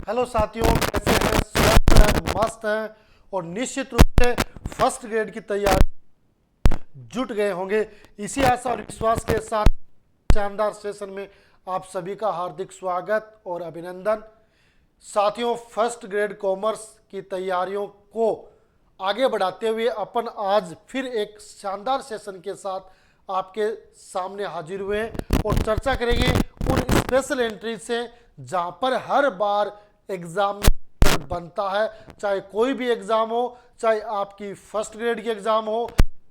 Hello साथियों, कैसे हैं? स्वस्थ हैं, मस्त हैं और निश्चित रूप से फर्स्ट ग्रेड की तैयारी जुट गए होंगे। इसी आशा और विश्वास के साथ शानदार सेशन में आप सभी का हार्दिक स्वागत और अभिनंदन। साथियों, फर्स्ट ग्रेड कॉमर्स की तैयारियों को आगे बढ़ाते हुए अपन आज फिर एक शानदार सेशन के साथ आपके सामने हाजिर हुए हैं और चर्चा करेंगे उन स्पेशल एंट्री से जहां पर हर बार एग्जाम में बनता है। चाहे कोई भी एग्जाम हो, चाहे आपकी फर्स्ट ग्रेड की एग्जाम हो,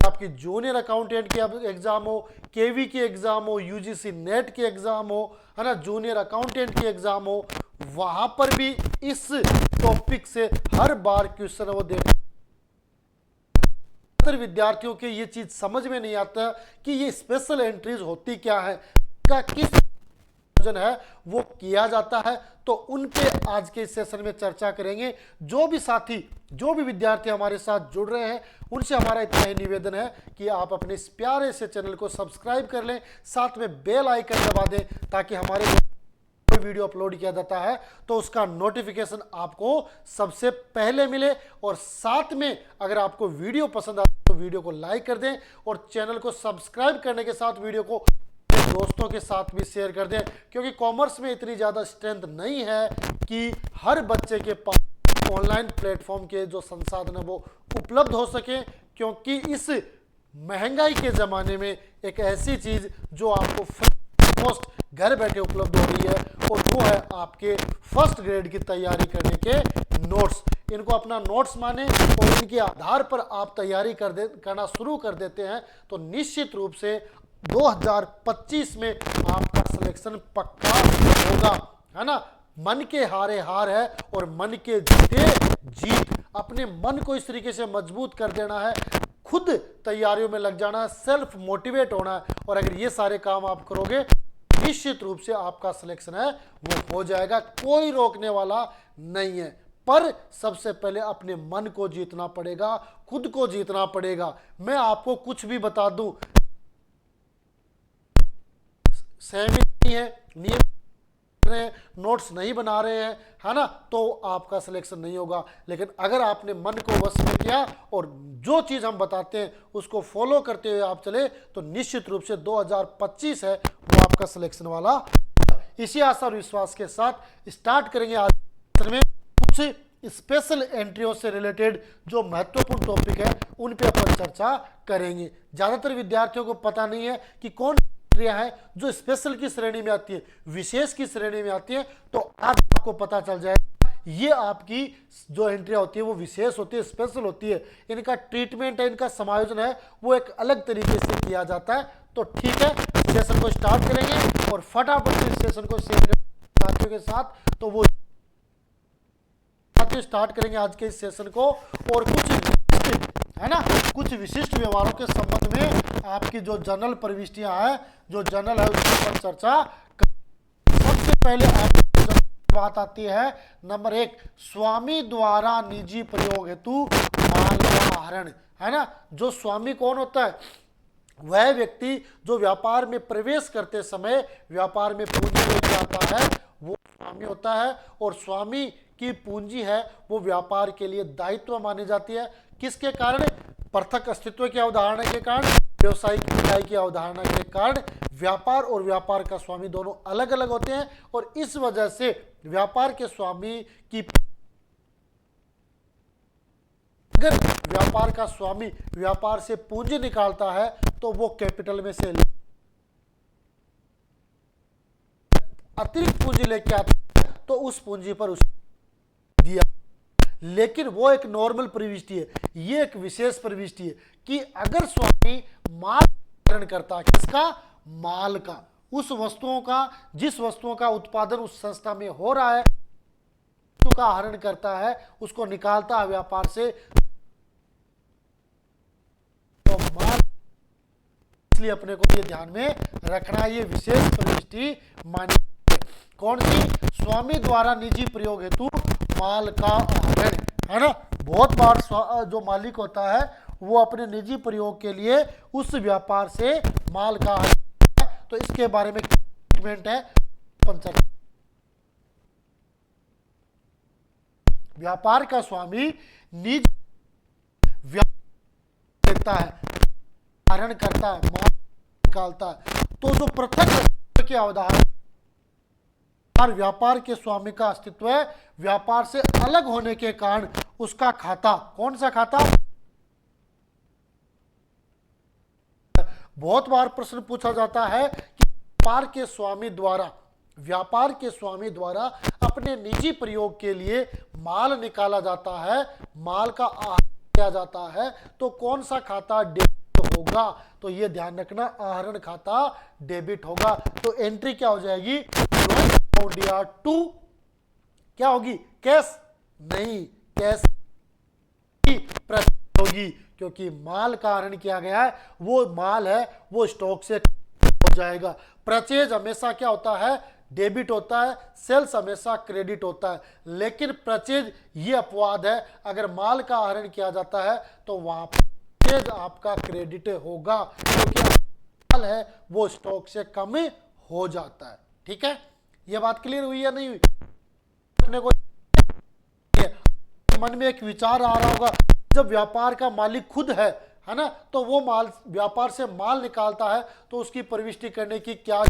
आपकी जूनियर अकाउंटेंट की एग्जाम हो, केवी की एग्जाम हो, यूजीसी नेट की एग्जाम हो, है ना, जूनियर अकाउंटेंट की एग्जाम हो, वहां पर भी इस टॉपिक से हर बार क्वेश्चन वो देख विद्यार्थियों के ये चीज समझ में नहीं आता कि ये स्पेशल एंट्रीज होती क्या है, का किस है वो किया जाता है। तो उन पे आज के सेशन में चर्चा करेंगे। जो भी साथी, जो भी विद्यार्थी हमारे साथ जुड़ रहे हैं, उनसे हमारा इतना ही निवेदन है कि आप अपने इस प्यारे से चैनल को सब्सक्राइब कर लें, साथ में बेल आइकन दबा दें ताकि हमारे वीडियो अपलोड किया जाता है तो उसका नोटिफिकेशन आपको सबसे पहले मिले। और साथ में अगर आपको वीडियो पसंद आए तो वीडियो को लाइक कर दें और चैनल को सब्सक्राइब करने के साथ वीडियो को दोस्तों के साथ भी शेयर कर दें, क्योंकि कॉमर्स में इतनी ज़्यादा स्ट्रेंथ नहीं है कि हर बच्चे के पास ऑनलाइन प्लेटफॉर्म के जो संसाधन है वो उपलब्ध हो सके। क्योंकि इस महंगाई के ज़माने में एक ऐसी चीज़ जो आपको फर्स्ट घर बैठे उपलब्ध हो रही है और वो है आपके फर्स्ट ग्रेड की तैयारी करने के नोट्स। इनको अपना नोट्स माने और इनके आधार पर आप तैयारी करना शुरू कर देते हैं तो निश्चित रूप से 2025 में आपका सिलेक्शन पक्का होगा, है ना। मन के हारे हार है और मन के जीते जीत। अपने मन को इस तरीके से मजबूत कर देना है, खुद तैयारियों में लग जाना है, सेल्फ मोटिवेट होना है और अगर ये सारे काम आप करोगे निश्चित रूप से आपका सिलेक्शन है वो हो जाएगा। कोई रोकने वाला नहीं है, पर सबसे पहले अपने मन को जीतना पड़ेगा, खुद को जीतना पड़ेगा। मैं आपको कुछ भी बता दूं, सहमी नहीं है, नियम रहे हैं, नोट्स नहीं बना रहे हैं, है ना, तो आपका सिलेक्शन नहीं होगा। लेकिन अगर आपने मन को वश में किया और जो चीज़ हम बताते हैं उसको फॉलो करते हुए आप चले तो निश्चित रूप से 2025 है वो आपका सिलेक्शन वाला। इसी आशा और विश्वास के साथ स्टार्ट करेंगे आज में कुछ स्पेशल एंट्रियों से रिलेटेड जो महत्वपूर्ण टॉपिक है उन पे अपन चर्चा करेंगे। ज़्यादातर विद्यार्थियों को पता नहीं है कि कौन है जो स्पेशल की श्रेणी में आती है, विशेष की श्रेणी में आती है। तो आज आपको पता चल जाएगा ये आपकी जो एंट्री होती है वो विशेष होती है, स्पेशल होती है। इनका ट्रीटमेंट है, इनका समायोजन है वो एक अलग तरीके से किया जाता है। तो ठीक है, सेशन को स्टार्ट करेंगे और फटाफट इस सेशन को शेयर करेंगे साथियों के साथ। तो वो साथियों स्टार्ट करेंगे आज के इस सेशन को और कुछ है ना, कुछ विशिष्ट व्यवहारों के संबंध में आपकी जो जनरल प्रविष्टियां हैं, जो जनरल है उसके ऊपर चर्चा। सबसे पहले आपकी बात आती है नंबर 1, स्वामी द्वारा निजी प्रयोग हेतु माल का आहरण, है ना। जो स्वामी कौन होता है? वह व्यक्ति जो व्यापार में प्रवेश करते समय व्यापार में पूंजी लेके आता है वो स्वामी होता है। और स्वामी की पूंजी है वो व्यापार के लिए दायित्व मानी जाती है। किसके कारण? पृथक अस्तित्व की अवधारणा के कारण, व्यवसायिक इकाई की अवधारणा के कारण। व्यापार और व्यापार का स्वामी दोनों अलग अलग होते हैं और इस वजह से व्यापार के स्वामी की, अगर व्यापार का स्वामी व्यापार से पूंजी निकालता है तो वो कैपिटल में से अतिरिक्त पूंजी लेके आता है तो उस पूंजी पर उसे दिया। लेकिन वो एक नॉर्मल प्रविष्टि है, ये एक विशेष प्रविष्टि है कि अगर स्वामी माल का करता है, किसका? माल का, उस वस्तुओं का, जिस वस्तुओं का उत्पादन उस संस्था में हो रहा है, वस्तु का आहरण करता है, उसको निकालता है व्यापार से, तो माल, इसलिए अपने को ये ध्यान में रखना, ये विशेष प्रविष्टि मानी। कौन सी? स्वामी द्वारा निजी प्रयोग हेतु माल का आहरण, है ना। बहुत बार जो मालिक होता है वो अपने निजी प्रयोग के लिए उस व्यापार से माल का आहरण है। तो इसके बारे में ट्रीटमेंट है। व्यापार का स्वामी निज व्यापार देता है, धारण करता है, माल निकालता है। तो जो पृथक अस्तित्व की अवधारणा, व्यापार के स्वामी का अस्तित्व है, व्यापार से अलग होने के कारण उसका खाता, कौन सा खाता? बहुत बार प्रश्न पूछा जाता है कि व्यापार के स्वामी द्वारा अपने निजी प्रयोग के लिए माल निकाला जाता है, माल का आहरण किया जाता है, तो कौन सा खाता डेबिट होगा? तो ये ध्यान रखना, आहरण खाता डेबिट होगा। तो एंट्री क्या हो जाएगी? टू क्या होगी? कैश नहीं, कैश होगी, क्योंकि माल का आहरण किया गया है, वो माल है, वो स्टॉक से हो जाएगा। परचेज हमेशा क्या होता है? डेबिट होता है। सेल्स हमेशा क्रेडिट होता है। लेकिन परचेज, ये अपवाद है, अगर माल का आहरण किया जाता है तो वहां परचेज आपका क्रेडिट होगा, क्योंकि माल है वो स्टॉक से कम हो जाता है। ठीक है, ये बात क्लियर हुई या नहीं हुई? अपने को मन में एक विचार आ रहा होगा, जब व्यापार का मालिक खुद है ना, तो वो माल, व्यापार से माल निकालता है, तो उसकी प्रविष्टि करने की क्या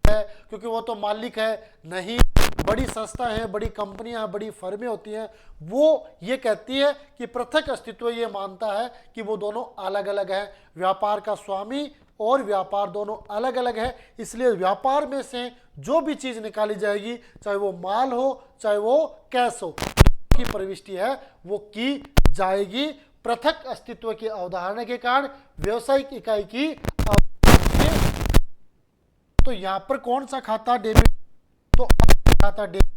है, क्योंकि वो तो मालिक है नहीं। बड़ी संस्था है, बड़ी कंपनियां हैं, बड़ी फर्में होती हैं, वो ये कहती है कि पृथक अस्तित्व ये मानता है कि वो दोनों अलग अलग है, व्यापार का स्वामी और व्यापार दोनों अलग अलग है। इसलिए व्यापार में से जो भी चीज निकाली जाएगी, चाहे वो माल हो चाहे वो कैश हो, की प्रविष्टि है वो की जाएगी। पृथक अस्तित्व की अवधारणा के कारण व्यवसायिक इकाई की, तो यहां पर कौन सा खाता डेबिट? तो खाता डेबिट।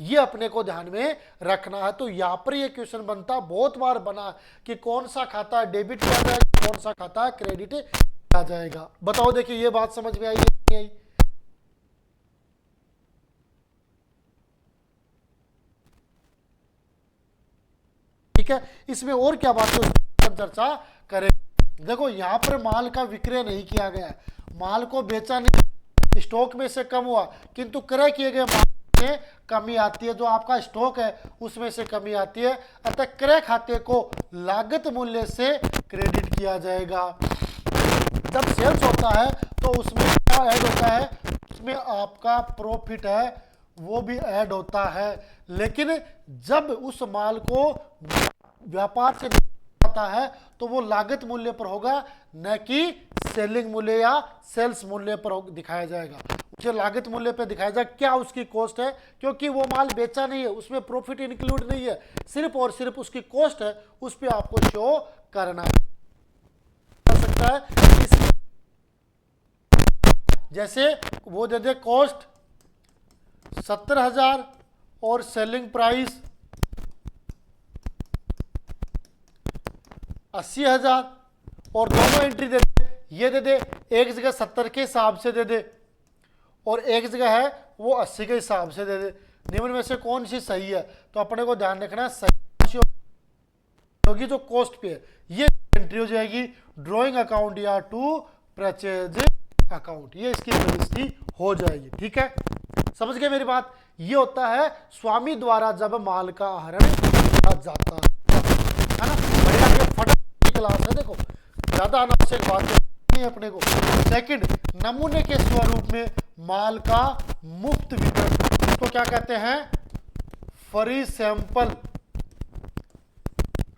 ये अपने को ध्यान में रखना है। तो यहां पर ये क्वेश्चन बनता, बहुत बार बना, कि कौन सा खाता डेबिट किया जाएगा, कौन सा खाता क्रेडिट किया जाएगा। बताओ, देखिए ये बात समझ में आई नहीं आई? ठीक है, इसमें और क्या बातें चर्चा करें? देखो, यहां पर माल का विक्रय नहीं किया गया है, माल को बेचा नहीं, स्टॉक में से कम हुआ, किंतु क्रय किए गए माल में कमी आती है, जो आपका स्टॉक है उसमें से कमी आती है। अतः क्रय खाते को लागत मूल्य से क्रेडिट किया जाएगा। जब सेल्स होता है तो उसमें क्या ऐड होता है? उसमें आपका प्रॉफिट है वो भी ऐड होता है। लेकिन जब उस माल को व्यापार से आता है तो वो लागत मूल्य पर होगा, न कि सेलिंग मूल्य या सेल्स मूल्य पर दिखाया जाएगा। उसे लागत मूल्य पे दिखाया जाए क्या उसकी कॉस्ट है, क्योंकि वो माल बेचा नहीं है, उसमें प्रॉफिट इंक्लूड नहीं है, सिर्फ और सिर्फ उसकी कॉस्ट है, उस पे आपको शो करना सकता है। जैसे वो दे दे कॉस्ट 70,000 और सेलिंग प्राइस 80,000 और दोनों एंट्री दे दे, ये दे दे एक जगह 70 के हिसाब से दे दे और एक जगह है वो 80 के हिसाब से दे दे। निम्न में से कौन सी सही है? तो अपने को ध्यान रखना, सही होगी जो कॉस्ट पे है, ये एंट्री हो जाएगी ड्रॉइंग अकाउंट या टू परचेज अकाउंट, ये इसकी प्रविष्टि हो जाएगी। ठीक है, समझ गए मेरी बात? ये होता है स्वामी द्वारा जब माल का आहरण किया जाता है ना। बढ़िया, ये फटाफट क्लास है, देखो ज्यादा अनावश्यक बात नहीं अपने को। सेकंड, नमूने के स्वरूप में माल का मुफ्त वितरण, इसको क्या कहते हैं? फ्री सैंपल,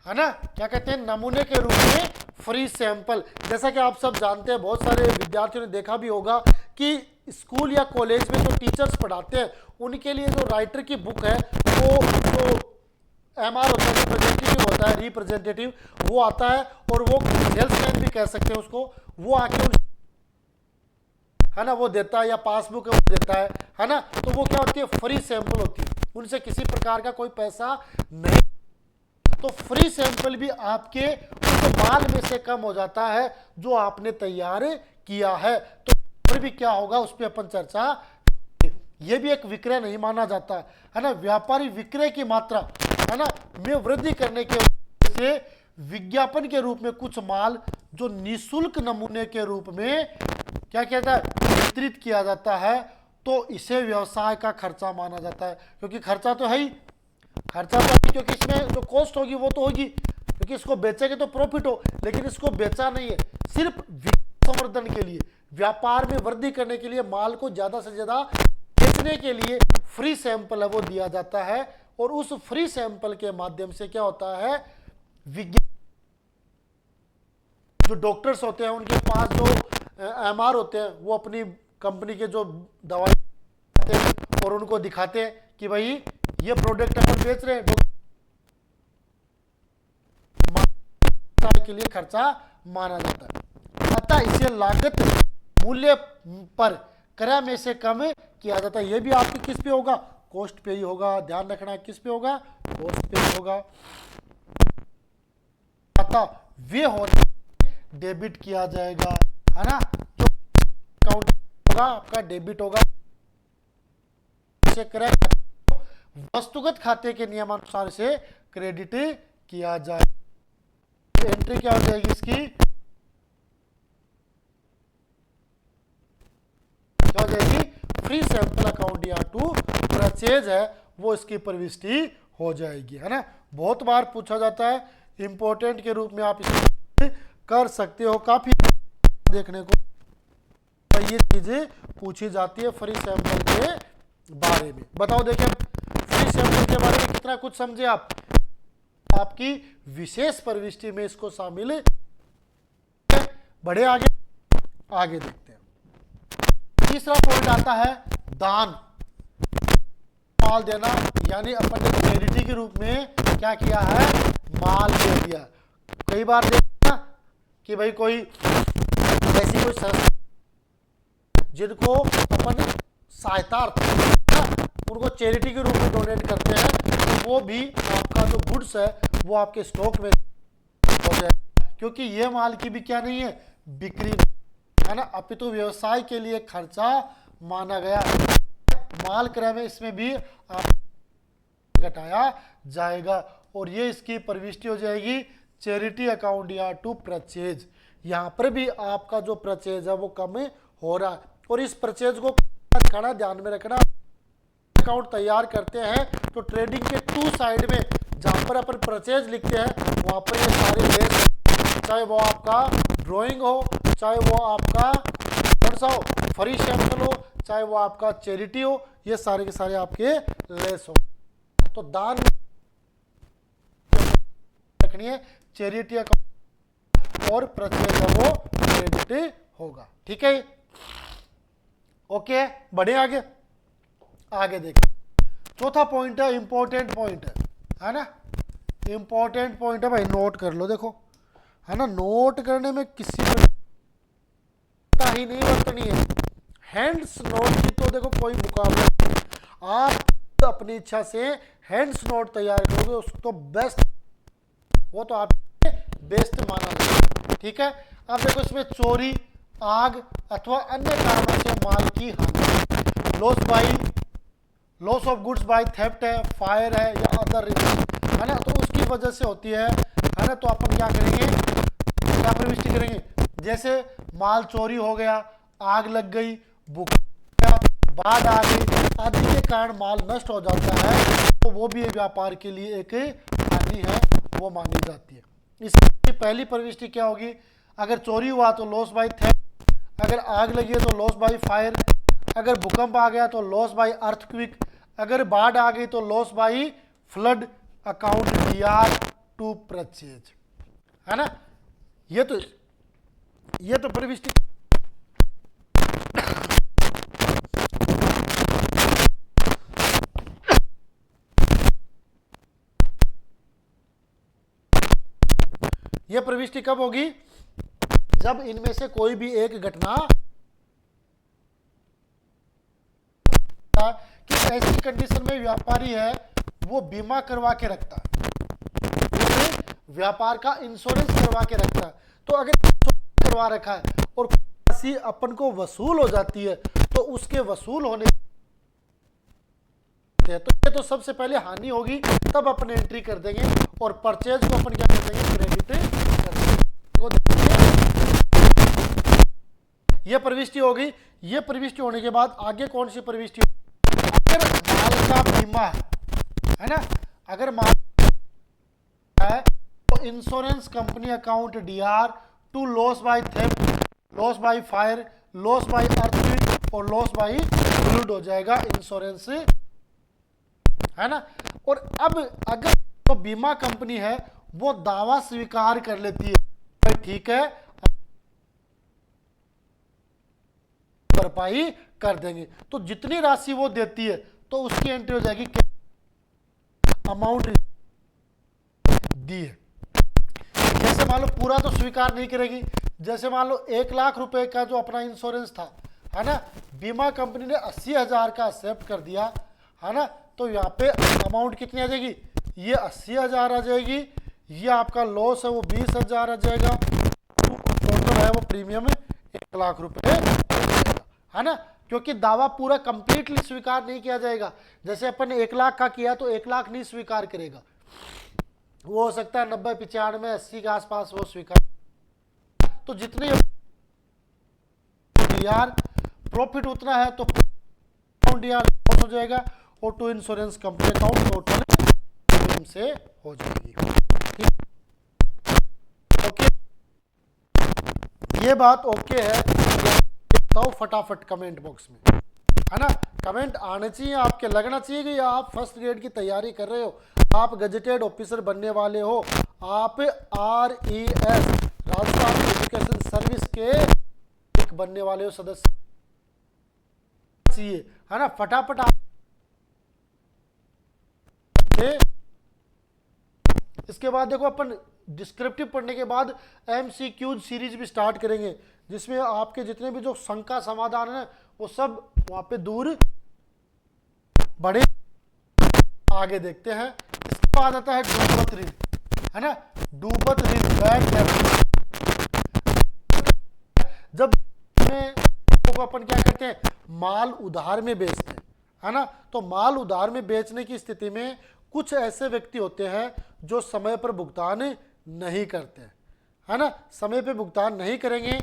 है ना। क्या कहते हैं? नमूने के रूप में फ्री सैंपल। जैसा कि आप सब जानते हैं, बहुत सारे विद्यार्थियों ने देखा भी होगा कि स्कूल या कॉलेज में जो टीचर्स पढ़ाते हैं उनके लिए जो राइटर की बुक है, वो जो एमआर होता है, रिप्रेजेंटेटिव होता है, रिप्रेजेंटेटिव वो आता है, और वो सेल्समैन भी कह सकते हैं उसको, वो आके है ना वो देता है, या पासबुक वो देता है ना। तो वो क्या होती है? फ्री सैंपल होती है, उनसे किसी प्रकार का कोई पैसा नहीं। तो फ्री सैंपल भी आपके उस माल में से कम हो जाता है जो आपने तैयार किया है। तो फिर भी क्या होगा उस पर अपन चर्चा, ये भी एक विक्रय नहीं माना जाता है ना। व्यापारी विक्रय की मात्रा है ना में वृद्धि करने के से विज्ञापन के रूप में कुछ माल जो निःशुल्क नमूने के रूप में क्या कहता है वितरित किया जाता है, तो इसे व्यवसाय का खर्चा माना जाता है। क्योंकि खर्चा तो है ही, क्योंकि इसमें जो कॉस्ट होगी वो तो होगी, क्योंकि इसको बेचेंगे तो प्रॉफिट हो, लेकिन इसको बेचा नहीं है, सिर्फ संवर्धन के लिए, व्यापार में वृद्धि करने के लिए, माल को ज्यादा से ज्यादा बेचने के लिए फ्री सैंपल है वो दिया जाता है। और उस फ्री सैंपल के माध्यम से क्या होता है, जो डॉक्टर्स होते हैं उनके पास जो एमआर होते हैं वो अपनी कंपनी के जो दवाई और उनको दिखाते हैं कि भाई ये प्रोडक्ट अपन बेच रहे हैं, के लिए खर्चा माना जाता है। अतः इसे लागत मूल्य पर क्रय में से कम किया जाता है। ये भी आपके किस पे होगा, कॉस्ट पे ही होगा। ध्यान रखना किस पे होगा, कॉस्ट पे ही होगा। अतः वे होते डेबिट किया जाएगा, है ना, जो अकाउंट होगा आपका डेबिट होगा। क्रय वस्तुगत खाते के नियमानुसार से क्रेडिट किया जाए। एंट्री क्या हो जाएगी इसकी, क्या हो जाएगी, फ्री सैंपल अकाउंट या टू परचेज है वो इसकी प्रविष्टि हो जाएगी, है ना। बहुत बार पूछा जाता है, इंपॉर्टेंट के रूप में आप इसे कर सकते हो। काफी देखने को ये चीजें पूछी जाती है फ्री सैंपल के बारे में। बताओ देखें फ्री सैंपल के बारे में कितना कुछ समझे आप, आपकी विशेष प्रविष्टि में इसको शामिल है। बढ़े आगे देखते हैं। तीसरा पॉइंट आता है दान, माल देना, यानी अपन ने चैरिटी के रूप में क्या किया है, माल दे दिया। कई बार देखना कि भाई कोई ऐसी कोई संस्था जिनको अपन सहायतार्थ उनको चैरिटी के रूप में डोनेट करते हैं, तो वो भी आपका जो गुड्स है वो आपके स्टॉक में हो जाए, क्योंकि ये माल की भी क्या नहीं है, बिक्री है ना, अपितु व्यवसाय के लिए खर्चा माना गया। माल क्रय में इसमें भी आप घटाया जाएगा और ये इसकी प्रविष्टि हो जाएगी चैरिटी अकाउंट या टू परचेज। यहाँ पर भी आपका जो परचेज है वो कम हो रहा है और इस परचेज को खाना ध्यान में रखना। अकाउंट तैयार करते हैं तो ट्रेडिंग के टू साइड में जहां पर अपन परचेज लिखते हैं वहां पर ये सारे लेस, चाहे वो आपका ड्राइंग हो, चाहे वो आपका कौन सा हो फ्री सैंपल हो, चाहे वो आपका चैरिटी हो, ये सारे के सारे आपके लेस हो। तो दान रखनी है, चैरिटी अकाउंट और परचेज है वो क्रेडिट होगा। ठीक है, ओके, बढ़े आगे देखिए। चौथा पॉइंट है इंपॉर्टेंट पॉइंट है ना, इंपॉर्टेंट पॉइंट है भाई, नोट कर लो। देखो है ना, नोट करने में किसी को ही नहीं बरतनी है। हैंड्स नोट की तो देखो कोई मुकाबला नहीं। आप अपनी इच्छा से हैंड्स नोट तैयार करोगे उसको तो बेस्ट, वो तो आप बेस्ट माना जाएगा। ठीक है, अब देखो इसमें चोरी, आग अथवा अन्य कारणों से माल की हानि, loss of goods by theft है, फायर है या अदर रीजन, है ना, तो उसकी वजह से होती है ना। तो अपन क्या करेंगे, क्या प्रविष्टि करेंगे, जैसे माल चोरी हो गया, आग लग गई, भूकंप, बाढ़ आ गई आदि के कारण माल नष्ट हो जाता है, तो वो भी व्यापार के लिए एक हानि है वो मानी जाती है। इसकी पहली प्रविष्टि क्या होगी, अगर चोरी हुआ तो लॉस बाय थेफ्ट, अगर आग लगी है तो लॉस बाय फायर, अगर भूकंप आ गया तो लॉस बाय अर्थक्विक, अगर बाढ़ आ गई तो loss by flood, account DR to purchase, है ना। ये तो प्रविष्टि। यह प्रविष्टि कब होगी, जब इनमें से कोई भी एक घटना कि ऐसी कंडीशन में व्यापारी है वो बीमा करवा के रखता है, व्यापार का इंश्योरेंस करवा के रखता है। तो अगर करवा रखा है और राशि अपन को वसूल हो जाती है तो उसके वसूल होने करते हैं। तो ये तो सबसे पहले हानि होगी, तब अपन एंट्री कर देंगे और परचेज को अपन क्या कर देंगे, क्रेडिट कर देंगे। ये प्रविष्टि होगी। ये प्रविष्टि होने के बाद आगे कौन सी प्रविष्टि, अगर माल का बीमा है ना, अगर माल है तो insurance company account DR to loss by theft, loss by fire, loss by earthquake और लॉस बाय फ्लड हो जाएगा इंश्योरेंस, है ना। और अब अगर तो बीमा कंपनी है वो दावा स्वीकार कर लेती है, ठीक है, भरपाई कर देंगे। तो जितनी राशि वो देती है तो उसकी एंट्री हो जाएगी अमाउंट दी है। जैसे मान लो पूरा तो स्वीकार नहीं करेगी, जैसे मान लो 1 लाख रुपए का जो अपना इंश्योरेंस था, है ना, बीमा कंपनी ने 80,000 का एक्सेप्ट कर दिया, है ना, तो यहाँ पे अमाउंट कितनी आ जाएगी, ये 80,000 आ जाएगी, ये आपका लॉस है वो 20,000 आ जाएगा, टोटल है वो प्रीमियम 1 लाख रुपए, है ना, क्योंकि दावा पूरा कंप्लीटली स्वीकार नहीं किया जाएगा। जैसे अपन ने 1 लाख का किया तो 1 लाख नहीं स्वीकार करेगा, वो हो सकता है 90, 95, 80 के आसपास वो स्वीकार। तो जितने डीआर प्रॉफिट उतना है तो डीआर लॉस हो जाएगा और to insurance company account total से हो जाएगी। ओके, ये बात ओके है, बताओ फटाफट कमेंट बॉक्स में, है ना, कमेंट आने चाहिए, आपके लगना चाहिए कि आप फर्स्ट ग्रेड की तैयारी कर रहे हो, आप गजेटेड ऑफिसर बनने वाले हो, आप RES राजस्थान एजुकेशन सर्विस के एक बनने वाले हो सदस्य चाहिए, है ना, फटाफट आप। इसके बाद देखो अपन डिस्क्रिप्टिव पढ़ने के बाद MCQ सीरीज भी स्टार्ट करेंगे, जिसमें आपके जितने भी जो शंका समाधान है वो सब वहां पे दूर बड़े। आगे देखते हैं, इसके बाद आता है डूबत ऋण, है ना, डूबत ऋण बैड डेब्ट। जब को अपन क्या करते हैं, माल उधार में बेचते हैं, है ना, तो माल उधार में बेचने की स्थिति में कुछ ऐसे व्यक्ति होते हैं जो समय पर भुगतान नहीं करते हैं, है ना, समय पे भुगतान नहीं करेंगे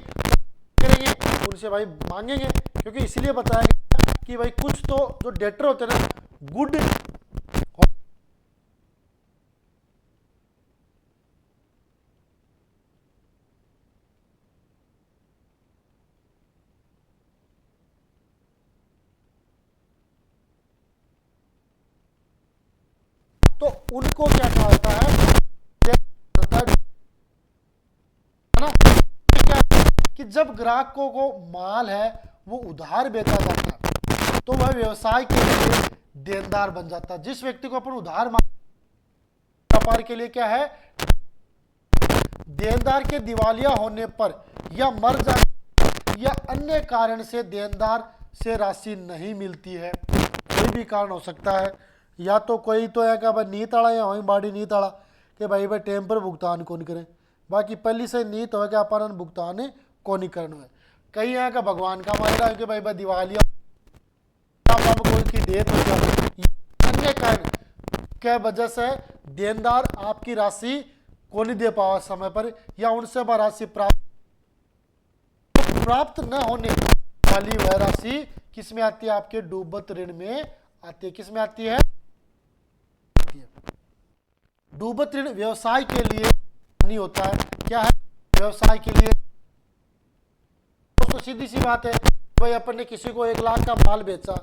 उनसे भाई मांगेंगे, क्योंकि इसीलिए बताया गया कि भाई कुछ तो जो डेटर होते हैं ना गुड, तो उनको क्या कहा जाता है ना, कि जब ग्राहकों को माल है वो उधार बेचा जाता है तो वह व्यवसाय के लिए देनदार बन जाता है। जिस व्यक्ति को अपन उधार व्यापार के लिए क्या है, देनदार के दिवालिया होने पर या मर जाने या अन्य कारण से देनदार से राशि नहीं मिलती है, कोई भी कारण हो सकता है, या तो कोई तो है कि भाई नीत आड़ा या वहीं बाड़ी नीत आड़ा कि भाई टाइम पर भुगतान कौन करें, बाकी पहली से नीत हो कि अपन भुगतान कौन नहीं करना है। कई यहाँ का भगवान का मायना है कि भाई दिवालिया कोई की डेथ हो जाए, अन्य कारण के वजह से देनदार आपकी राशि को नहीं दे पावा समय पर, या उनसे राशि प्राप्त न होने वाली वह राशि किस में आती है, आपके डूबत ऋण में आती है। किस में आती है, डूबत ऋण व्यवसाय के लिए नहीं होता है। क्या है, व्यवसाय के लिए तो सीधी सी बात है, भाई अपन ने किसी को 1 लाख का माल बेचा,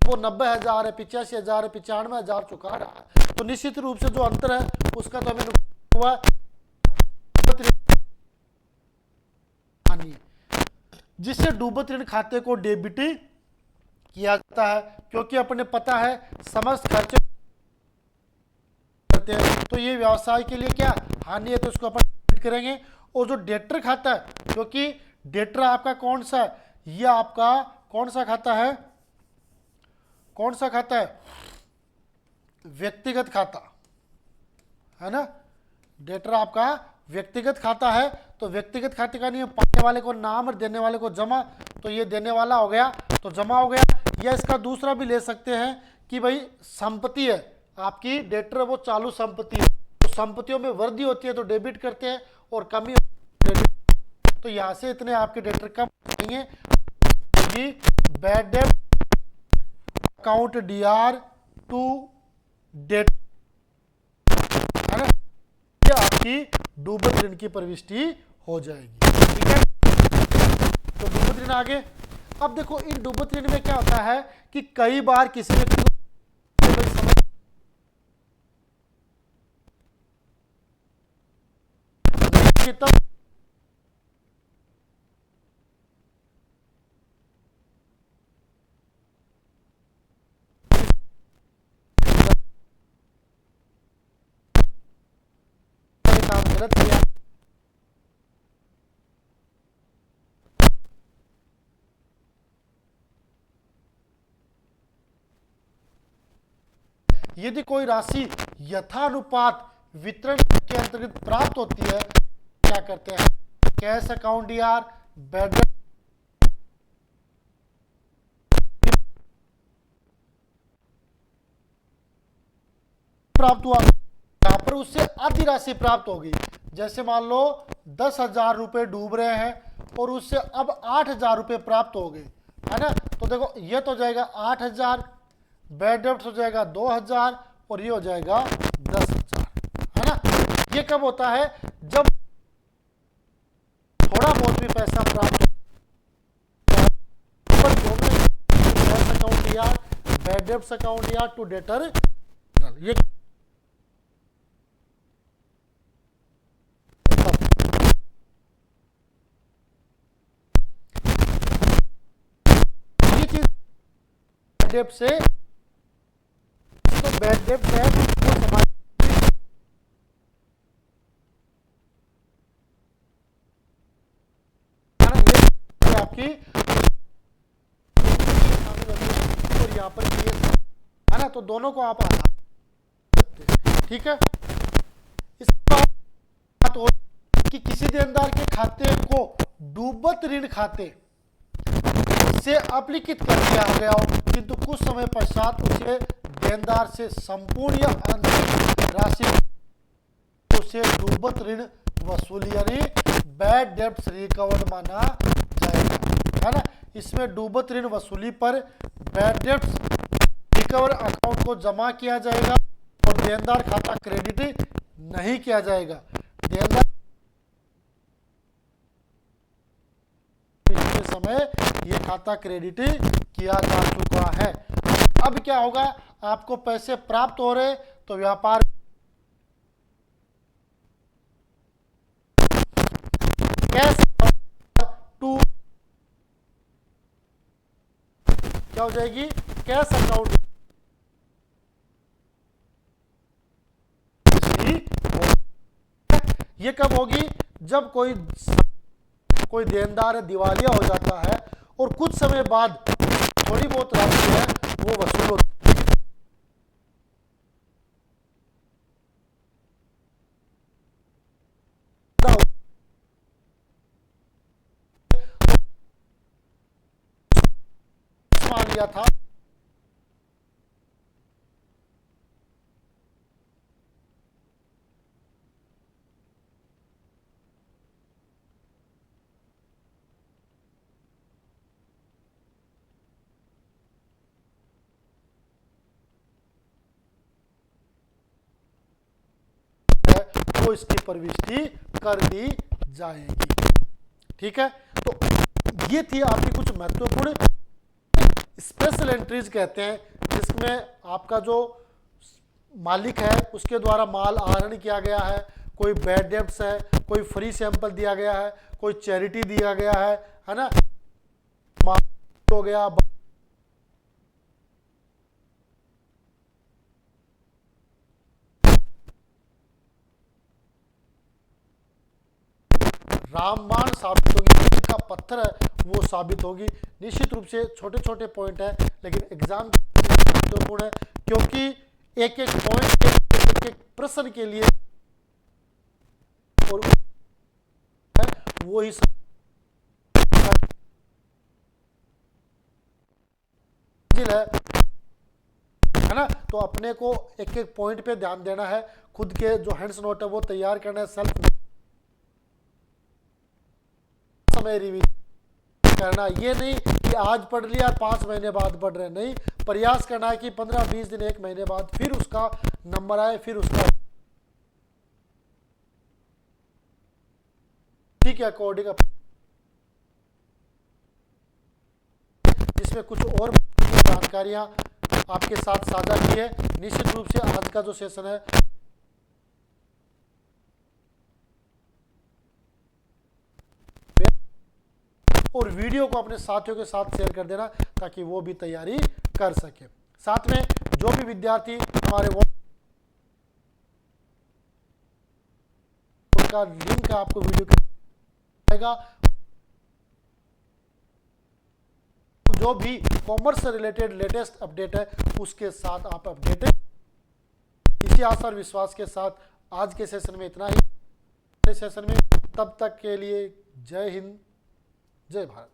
वो 90,000 है, 85,000 है, 95,000 चुका रहा है, तो निश्चित रूप से जो अंतर है उसका तो हमें नुकसान हुआ, जिससे डूबत ऋण खाते को डेबिट किया जाता है, क्योंकि अपने पता है समस्त खर्चे करते हैं, तो ये व्यवसाय के लिए क्या हानि है, तो इसको अपन डेबिट करेंगे। और जो डेटर खाता है, क्योंकि डेटर आपका कौन सा है, ये आपका कौन सा खाता है, कौन सा खाता है, व्यक्तिगत खाता, है ना, डेटर आपका व्यक्तिगत खाता है। तो व्यक्तिगत खाते का नियम, पाने वाले को नाम और देने वाले को जमा, तो ये देने वाला हो गया तो जमा हो गया। या इसका दूसरा भी ले सकते हैं कि भाई संपत्ति है आपकी, डेटर वो चालू संपत्ति है, तो संपत्तियों में वृद्धि होती है तो डेबिट करते हैं और कमी क्रेडिट। तो यहां से इतने आपके डेटर कम जाएंगे, bad debt account DR to debt, है ना, ये आपकी डूबत ऋण की प्रविष्टि हो जाएगी। ठीक है, तो डूबत ऋण आगे। अब देखो इन डूबत ऋण में क्या होता है कि कई बार किसी व्यक्ति को काम गलत किया, यदि कोई राशि यथानुपात वितरण के अंतर्गत प्राप्त होती है, क्या करते हैं, कैश अकाउंट DR, बैड प्राप्त हुआ, यहां पर उससे आधी राशि प्राप्त होगी। जैसे मान लो 10,000 रुपए डूब रहे हैं और उससे अब 8,000 रुपए प्राप्त हो गए, है ना, तो देखो ये तो हो जाएगा 8,000, बैड डेब्ट हो जाएगा 2,000 और ये हो जाएगा 10,000, है ना। ये कब होता है, जब थोड़ा बहुत भी पैसा प्राप्त अकाउंट DR, बैड डेब्ट अकाउंट DR टू डेटर, ये डेब्ट से, तो बैड डेब्ट है वो समाज आपकी और यहाँ पर है ना, तो दोनों को आप सकते हैं। ठीक है, इसके बाद बात हो कि किसी देनदार के खाते को डूबत ऋण खाते से अपलिखित कर दिया गया हो, किंतु कुछ समय पश्चात उसे देनदार से संपूर्ण या आंशिक राशि उसे डूबत ऋण वसूली यानी बैड डेब्ट्स रिकवर्ड माना जाएगा, है ना। इसमें डूबत ऋण वसूली पर बैड डेब्ट्स रिकवर अकाउंट को जमा किया जाएगा और देनदार खाता क्रेडिट नहीं किया जाएगा। देनदार समय ये खाता क्रेडिट किया जा चुका है। अब क्या होगा, आपको पैसे प्राप्त हो रहे तो व्यापार कैश टू क्या हो जाएगी, कैश अकाउंट। ये कब होगी, जब कोई देनदार दिवालिया हो जाता है और कुछ समय बाद थोड़ी बहुत राशि है वो वसूल होती मान लिया था, तो इसकी प्रविष्टि कर दी जाएगी। ठीक है, तो ये थी आपकी कुछ महत्वपूर्ण स्पेशल एंट्रीज कहते हैं, जिसमें आपका जो मालिक है उसके द्वारा माल आहरण किया गया है, कोई बैड डेब्ट्स है, कोई फ्री सैंपल दिया गया है, कोई चैरिटी दिया गया है ना, माल हो गया, रामबाण साबित होगी, का पत्थर है वो साबित होगी। निश्चित रूप से छोटे छोटे पॉइंट है लेकिन एग्जाम महत्वपूर्ण है, क्योंकि एक एक पॉइंट एक एक प्रश्न के लिए और वो ही है तो अपने को एक एक पॉइंट पे ध्यान देना है, खुद के जो हैंड्स नोट है वो तैयार करना है, सेल्फ समय रिवीजन करना। ये नहीं कि आज पढ़ लिया 5 महीने बाद पढ़ रहे, नहीं, प्रयास करना है कि 15-20 दिन 1 महीने बाद फिर उसका नंबर आए, फिर उसका ठीक है अकॉर्डिंग जिसमें कुछ और जानकारियां आपके साथ साझा की है। निश्चित रूप से आज का जो सेशन है और वीडियो को अपने साथियों के साथ शेयर कर देना ताकि वो भी तैयारी कर सके। साथ में जो भी विद्यार्थी हमारे का लिंक आपको वीडियो आएगा, जो भी कॉमर्स से रिलेटेड लेटेस्ट अपडेट है उसके साथ आप अपडेटेड। इसी आशा और विश्वास के साथ आज के सेशन में इतना ही। सेशन में तब तक के लिए जय हिंद, जय भारत।